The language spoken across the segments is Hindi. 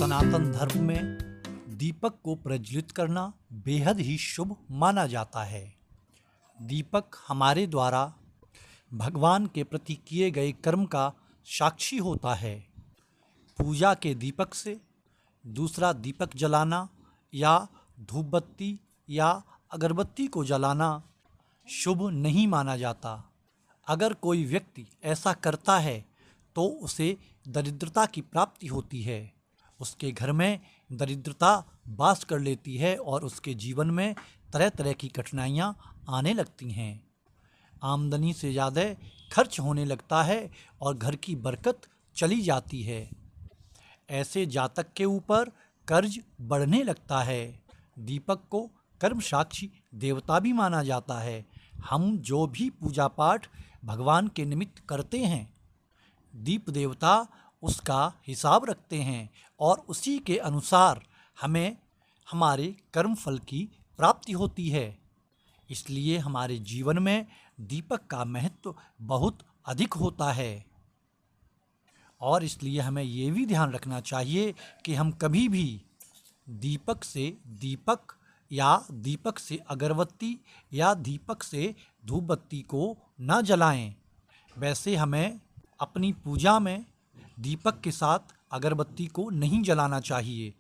सनातन धर्म में दीपक को प्रज्वलित करना बेहद ही शुभ माना जाता है। दीपक हमारे द्वारा भगवान के प्रति किए गए कर्म का साक्षी होता है। पूजा के दीपक से दूसरा दीपक जलाना या धूप बत्ती या अगरबत्ती को जलाना शुभ नहीं माना जाता। अगर कोई व्यक्ति ऐसा करता है तो उसे दरिद्रता की प्राप्ति होती है। उसके घर में दरिद्रता वास कर लेती है और उसके जीवन में तरह तरह की कठिनाइयाँ आने लगती हैं। आमदनी से ज़्यादा खर्च होने लगता है और घर की बरकत चली जाती है। ऐसे जातक के ऊपर कर्ज बढ़ने लगता है। दीपक को कर्म साक्षी देवता भी माना जाता है। हम जो भी पूजा पाठ भगवान के निमित्त करते हैं, दीप देवता उसका हिसाब रखते हैं और उसी के अनुसार हमें हमारे कर्म फल की प्राप्ति होती है। इसलिए हमारे जीवन में दीपक का महत्व बहुत अधिक होता है और इसलिए हमें ये भी ध्यान रखना चाहिए कि हम कभी भी दीपक से दीपक या दीपक से अगरबत्ती या दीपक से धूप बत्ती को न जलाएं। वैसे हमें अपनी पूजा में दीपक के साथ अगरबत्ती को नहीं जलाना चाहिए,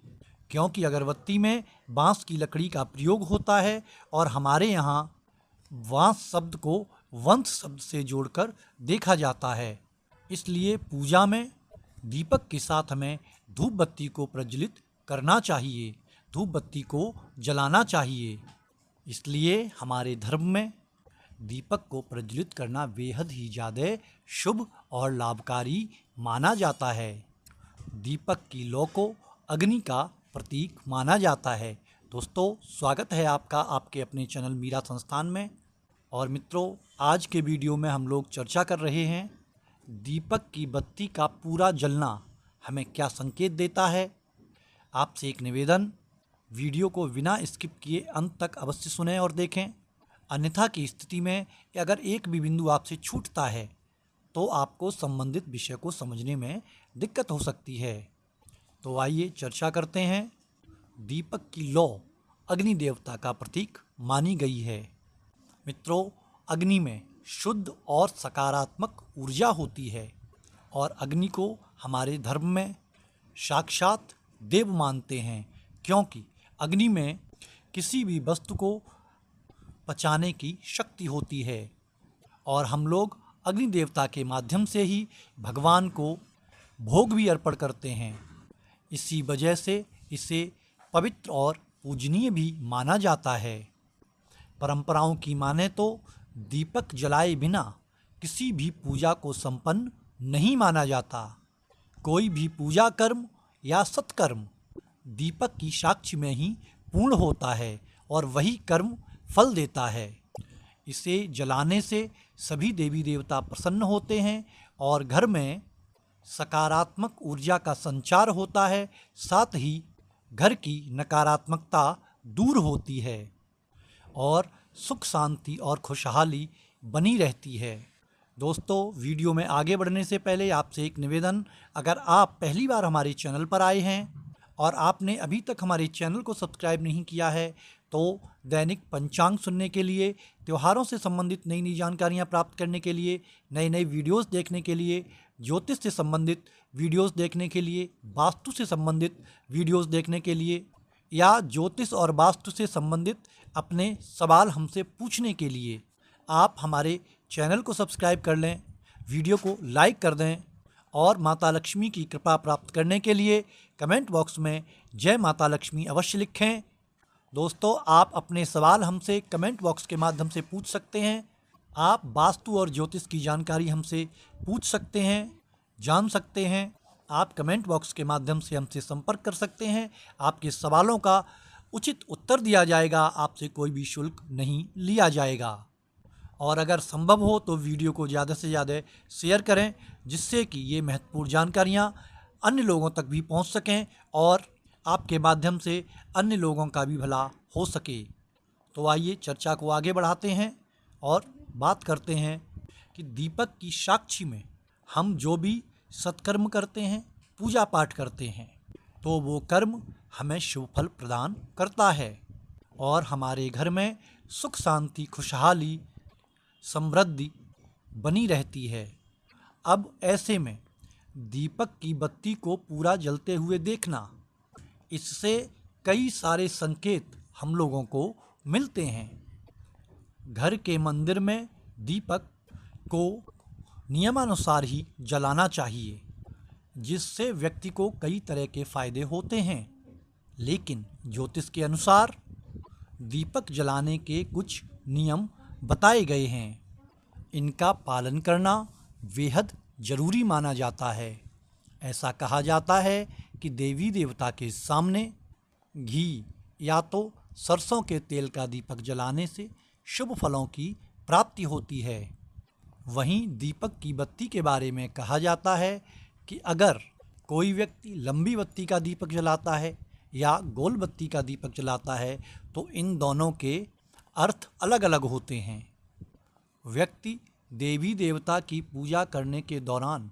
क्योंकि अगरबत्ती में बांस की लकड़ी का प्रयोग होता है और हमारे यहाँ बांस शब्द को वंश शब्द से जोड़कर देखा जाता है। इसलिए पूजा में दीपक के साथ हमें धूप बत्ती को प्रज्वलित करना चाहिए, धूप बत्ती को जलाना चाहिए। इसलिए हमारे धर्म में दीपक को प्रज्वलित करना बेहद ही ज़्यादा शुभ और लाभकारी माना जाता है। दीपक की लौ को अग्नि का प्रतीक माना जाता है। दोस्तों, स्वागत है आपका आपके अपने चैनल मीरा संस्थान में। और मित्रों, आज के वीडियो में हम लोग चर्चा कर रहे हैं दीपक की बत्ती का पूरा जलना हमें क्या संकेत देता है। आपसे एक निवेदन, वीडियो को बिना स्किप किए अंत तक अवश्य सुनें और देखें। अन्यथा की स्थिति में अगर एक भी बिंदु आपसे छूटता है तो आपको संबंधित विषय को समझने में दिक्कत हो सकती है। तो आइए चर्चा करते हैं। दीपक की लौ अग्नि देवता का प्रतीक मानी गई है। मित्रों, अग्नि में शुद्ध और सकारात्मक ऊर्जा होती है और अग्नि को हमारे धर्म में साक्षात देव मानते हैं, क्योंकि अग्नि में किसी भी वस्तु को पचाने की शक्ति होती है और हम लोग अग्नि देवता के माध्यम से ही भगवान को भोग भी अर्पण करते हैं। इसी वजह से इसे पवित्र और पूजनीय भी माना जाता है। परंपराओं की माने तो दीपक जलाए बिना किसी भी पूजा को संपन्न नहीं माना जाता। कोई भी पूजा कर्म या सत्कर्म दीपक की साक्षी में ही पूर्ण होता है और वही कर्म फल देता है। इसे जलाने से सभी देवी देवता प्रसन्न होते हैं और घर में सकारात्मक ऊर्जा का संचार होता है। साथ ही घर की नकारात्मकता दूर होती है और सुख शांति और खुशहाली बनी रहती है। दोस्तों, वीडियो में आगे बढ़ने से पहले आपसे एक निवेदन, अगर आप पहली बार हमारे चैनल पर आए हैं और आपने अभी तक हमारे चैनल को सब्सक्राइब नहीं किया है तो दैनिक पंचांग सुनने के लिए, त्योहारों से संबंधित नई नई जानकारियाँ प्राप्त करने के लिए, नई नई वीडियोस देखने के लिए, ज्योतिष से संबंधित वीडियोस देखने के लिए, वास्तु से संबंधित वीडियोस देखने के लिए या ज्योतिष और वास्तु से संबंधित अपने सवाल हमसे पूछने के लिए आप हमारे चैनल को सब्सक्राइब कर लें, वीडियो को लाइक कर दें और माता लक्ष्मी की कृपा प्राप्त करने के लिए कमेंट बॉक्स में जय माता लक्ष्मी अवश्य लिखें। दोस्तों, आप अपने सवाल हमसे कमेंट बॉक्स के माध्यम से पूछ सकते हैं। आप वास्तु और ज्योतिष की जानकारी हमसे पूछ सकते हैं, जान सकते हैं। आप कमेंट बॉक्स के माध्यम से हमसे संपर्क कर सकते हैं। आपके सवालों का उचित उत्तर दिया जाएगा, आपसे कोई भी शुल्क नहीं लिया जाएगा। और अगर संभव हो तो वीडियो को ज़्यादा से ज़्यादा शेयर करें, जिससे कि ये महत्वपूर्ण जानकारियाँ अन्य लोगों तक भी पहुँच सकें और आपके माध्यम से अन्य लोगों का भी भला हो सके। तो आइए चर्चा को आगे बढ़ाते हैं और बात करते हैं कि दीपक की साक्षी में हम जो भी सत्कर्म करते हैं, पूजा पाठ करते हैं, तो वो कर्म हमें शुभ फल प्रदान करता है और हमारे घर में सुख शांति खुशहाली समृद्धि बनी रहती है। अब ऐसे में दीपक की बत्ती को पूरा जलते हुए देखना, इससे कई सारे संकेत हम लोगों को मिलते हैं। घर के मंदिर में दीपक को नियमानुसार ही जलाना चाहिए, जिससे व्यक्ति को कई तरह के फायदे होते हैं। लेकिन ज्योतिष के अनुसार दीपक जलाने के कुछ नियम बताए गए हैं। इनका पालन करना बेहद जरूरी माना जाता है। ऐसा कहा जाता है कि देवी देवता के सामने घी या तो सरसों के तेल का दीपक जलाने से शुभ फलों की प्राप्ति होती है। वहीं दीपक की बत्ती के बारे में कहा जाता है कि अगर कोई व्यक्ति लंबी बत्ती का दीपक जलाता है या गोल बत्ती का दीपक जलाता है तो इन दोनों के अर्थ अलग अलग होते हैं। व्यक्ति देवी देवता की पूजा करने के दौरान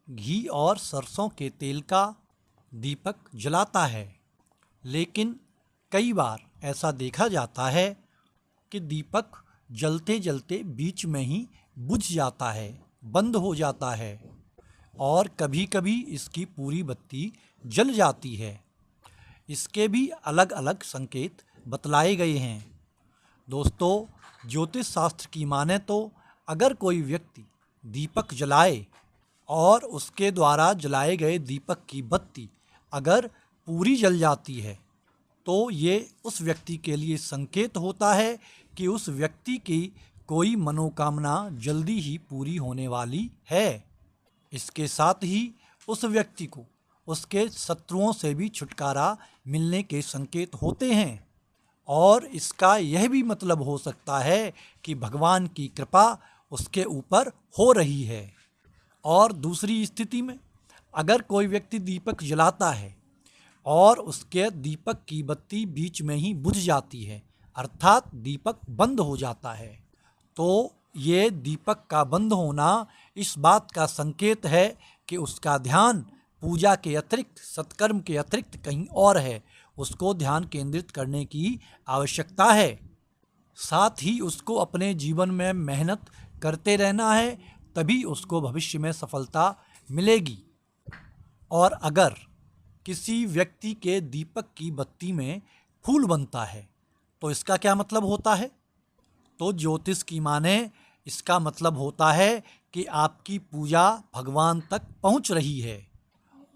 घी और सरसों के तेल का दीपक जलाता है, लेकिन कई बार ऐसा देखा जाता है कि दीपक जलते जलते बीच में ही बुझ जाता है, बंद हो जाता है और कभी कभी इसकी पूरी बत्ती जल जाती है। इसके भी अलग अलग संकेत बतलाए गए हैं। दोस्तों, ज्योतिष शास्त्र की माने तो अगर कोई व्यक्ति दीपक जलाए और उसके द्वारा जलाए गए दीपक की बत्ती अगर पूरी जल जाती है तो ये उस व्यक्ति के लिए संकेत होता है कि उस व्यक्ति की कोई मनोकामना जल्दी ही पूरी होने वाली है। इसके साथ ही उस व्यक्ति को उसके शत्रुओं से भी छुटकारा मिलने के संकेत होते हैं और इसका यह भी मतलब हो सकता है कि भगवान की कृपा उसके ऊपर हो रही है। और दूसरी स्थिति में अगर कोई व्यक्ति दीपक जलाता है और उसके दीपक की बत्ती बीच में ही बुझ जाती है, अर्थात दीपक बंद हो जाता है, तो ये दीपक का बंद होना इस बात का संकेत है कि उसका ध्यान पूजा के अतिरिक्त, सत्कर्म के अतिरिक्त कहीं और है। उसको ध्यान केंद्रित करने की आवश्यकता है। साथ ही उसको अपने जीवन में मेहनत करते रहना है, तभी उसको भविष्य में सफलता मिलेगी। और अगर किसी व्यक्ति के दीपक की बत्ती में फूल बनता है तो इसका क्या मतलब होता है? तो ज्योतिष की माने इसका मतलब होता है कि आपकी पूजा भगवान तक पहुंच रही है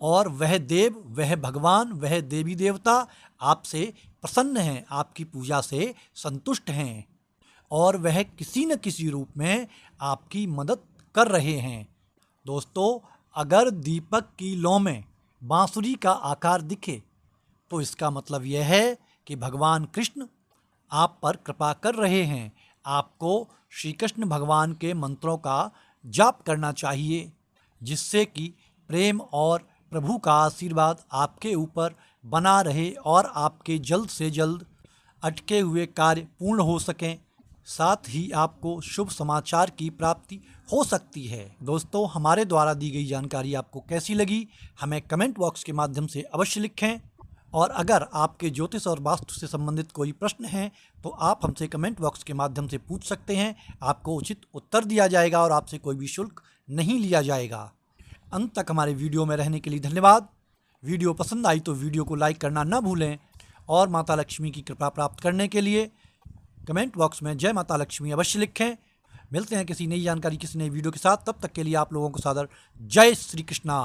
और वह देव, वह भगवान, वह देवी देवता आपसे प्रसन्न हैं, आपकी पूजा से संतुष्ट हैं और वह किसी न किसी रूप में आपकी मदद कर रहे हैं। दोस्तों, अगर दीपक की लौ में बांसुरी का आकार दिखे तो इसका मतलब यह है कि भगवान कृष्ण आप पर कृपा कर रहे हैं। आपको श्री कृष्ण भगवान के मंत्रों का जाप करना चाहिए, जिससे कि प्रेम और प्रभु का आशीर्वाद आपके ऊपर बना रहे और आपके जल्द से जल्द अटके हुए कार्य पूर्ण हो सकें। साथ ही आपको शुभ समाचार की प्राप्ति हो सकती है। दोस्तों, हमारे द्वारा दी गई जानकारी आपको कैसी लगी हमें कमेंट बॉक्स के माध्यम से अवश्य लिखें। और अगर आपके ज्योतिष और वास्तु से संबंधित कोई प्रश्न हैं तो आप हमसे कमेंट बॉक्स के माध्यम से पूछ सकते हैं। आपको उचित उत्तर दिया जाएगा और आपसे कोई भी शुल्क नहीं लिया जाएगा। अंत तक हमारे वीडियो में रहने के लिए धन्यवाद। वीडियो पसंद आई तो वीडियो को लाइक करना न भूलें और माता लक्ष्मी की कृपा प्राप्त करने के लिए कमेंट बॉक्स में जय माता लक्ष्मी अवश्य लिखें। मिलते हैं किसी नई जानकारी, किसी नई वीडियो के साथ। तब तक के लिए आप लोगों को सादर जय श्री कृष्णा।